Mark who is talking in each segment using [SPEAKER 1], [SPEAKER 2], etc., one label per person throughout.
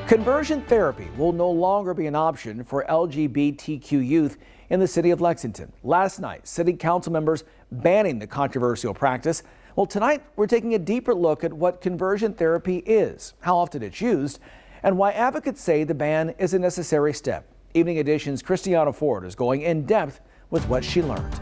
[SPEAKER 1] Conversion therapy will no longer be an option for LGBTQ youth in the city of Lexington. Last night, city council members banning the controversial practice. Well, tonight we're taking a deeper look at what conversion therapy is, how often it's used, and why advocates say the ban is a necessary step. Evening Edition's Christiana Ford is going in depth with what she learned.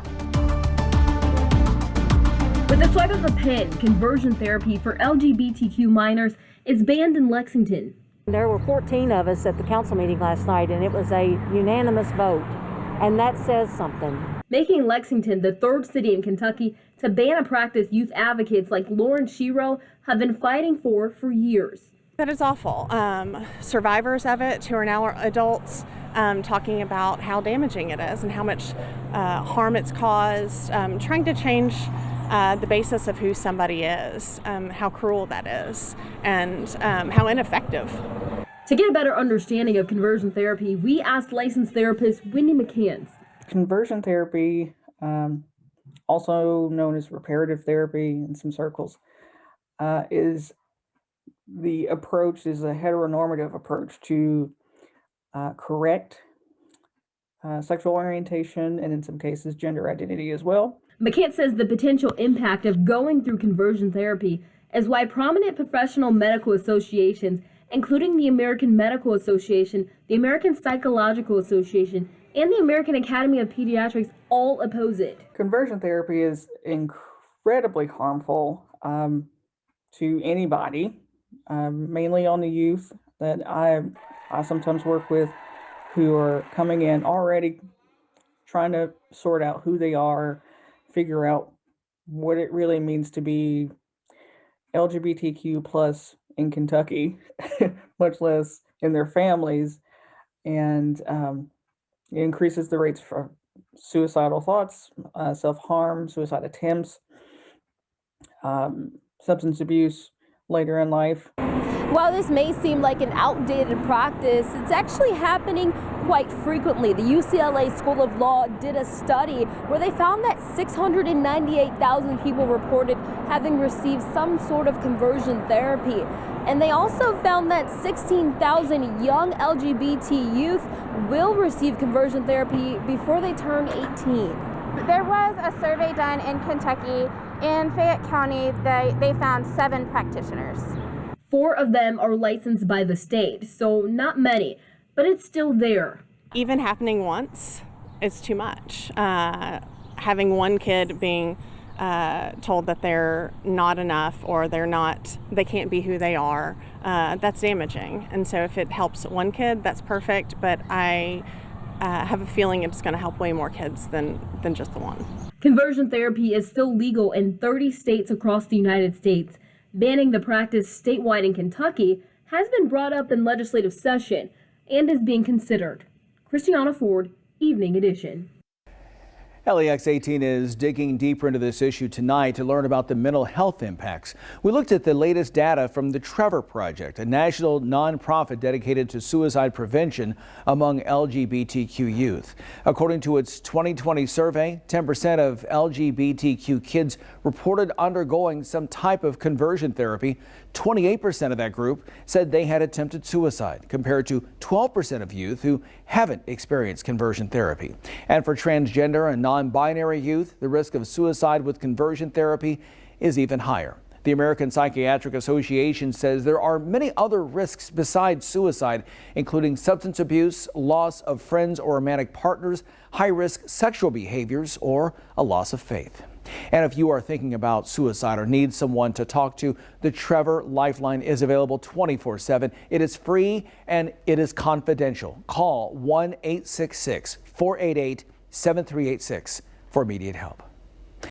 [SPEAKER 2] With the swipe of a pen, conversion therapy for LGBTQ minors is banned in Lexington.
[SPEAKER 3] There were 14 of us at the council meeting last night, and it was a unanimous vote, and that says something.
[SPEAKER 2] Making Lexington the third city in Kentucky to ban a practice youth advocates like Lauren Shiro have been fighting for years.
[SPEAKER 4] That is awful. Survivors of it who are now adults talking about how damaging it is and how much harm it's caused, trying to change the basis of who somebody is, how cruel that is, and how ineffective.
[SPEAKER 2] To get a better understanding of conversion therapy, we asked licensed therapist Wendy McCann.
[SPEAKER 5] Conversion therapy, also known as reparative therapy in some circles, is a heteronormative approach to correct sexual orientation and in some cases gender identity as well.
[SPEAKER 2] McCann says the potential impact of going through conversion therapy is why prominent professional medical associations, including the American Medical Association, the American Psychological Association, and the American Academy of Pediatrics all oppose it.
[SPEAKER 5] Conversion therapy is incredibly harmful to anybody, mainly on the youth that I sometimes work with who are coming in already trying to sort out who they are, figure out what it really means to be LGBTQ plus in Kentucky, much less in their families, and it increases the rates for suicidal thoughts, self-harm, suicide attempts, substance abuse later in life.
[SPEAKER 6] While this may seem like an outdated practice, it's actually happening quite frequently. The UCLA School of Law did a study where they found that 698,000 people reported having received some sort of conversion therapy. And they also found that 16,000 young LGBT youth will receive conversion therapy before they turn 18.
[SPEAKER 7] There was a survey done in Kentucky. In Fayette County, they found 7 practitioners.
[SPEAKER 2] 4 of them are licensed by the state, so not many, but it's still there.
[SPEAKER 4] Even happening once is too much. Having one kid being told that they're not enough or they can't be who they are, that's damaging. And so if it helps one kid, that's perfect, but I have a feeling it's going to help way more kids than just the one.
[SPEAKER 2] Conversion therapy is still legal in 30 states across the United States. Banning the practice statewide in Kentucky has been brought up in legislative session and is being considered. Christiana Ford, Evening Edition.
[SPEAKER 1] LEX 18 is digging deeper into this issue tonight to learn about the mental health impacts. We looked at the latest data from the Trevor Project, a national nonprofit dedicated to suicide prevention among LGBTQ youth. According to its 2020 survey, 10% of LGBTQ kids reported undergoing some type of conversion therapy. 28% of that group said they had attempted suicide, compared to 12% of youth who haven't experienced conversion therapy. And for transgender and non-binary youth, the risk of suicide with conversion therapy is even higher. The American Psychiatric Association says there are many other risks besides suicide, including substance abuse, loss of friends or romantic partners, high-risk sexual behaviors, or a loss of faith. And if you are thinking about suicide or need someone to talk to, the Trevor Lifeline is available 24/7. It is free and it is confidential. Call 1-866-488-7386 for immediate help.